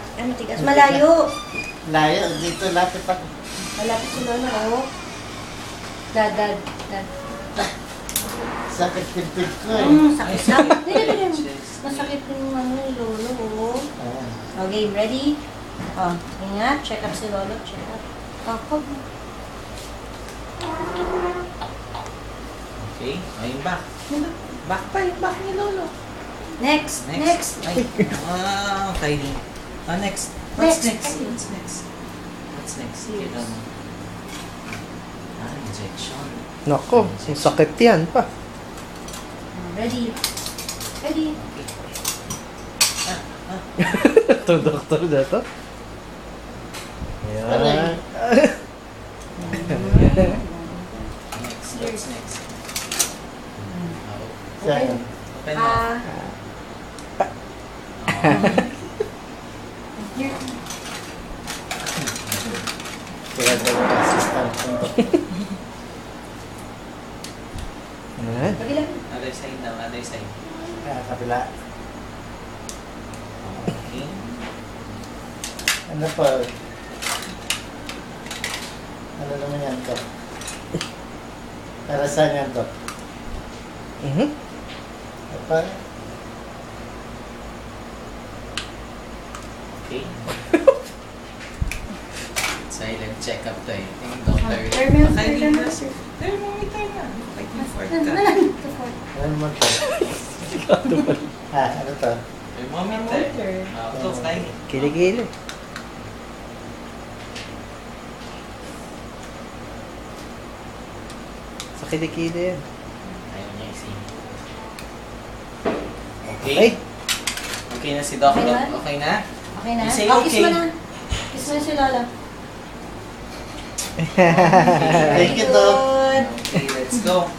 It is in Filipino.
Matigas. Malayo. Layo, dito lapit pa. Malapit si Lola, oh. Dad. Sakit pipit ko eh. Sakit na. Dili. Masakit yung ni Lolo, oh. Ayan. Okay, ready? Oh, ingat. Check up si Lolo. Check up. Kapag. Okay, ayun back. Back pa yung back ni Lolo. Next. Ay, okay. Next. What's next? What's next? Kita mo. Injection. Nako, ang sakit yan pa. Ready. Ito, doktor na to. Ayan. Next. What's next? Saan? Open mo. Kaya daw yung assistant ko. Ayan. Pagilan. Other side daw, other side. Kabila. Okay. Ano pa? Ano naman yan to? Para saan yan to? Apa? Okay. Silent check-up to eh. Yung doctor. Thermometer na. Like yung fork ka. Ano naman to? Ano to? Thermometer. Ito, kaya. Kiligili. Sa kilikili yan. Ayaw niya isi. Ay! Okay. Okay na si Doc. Okay na? Okay na? Okay na? You say Oh, kiss okay. mo na. Kiss mo na si Lola. Thank you, Doc. Good. Okay, let's go.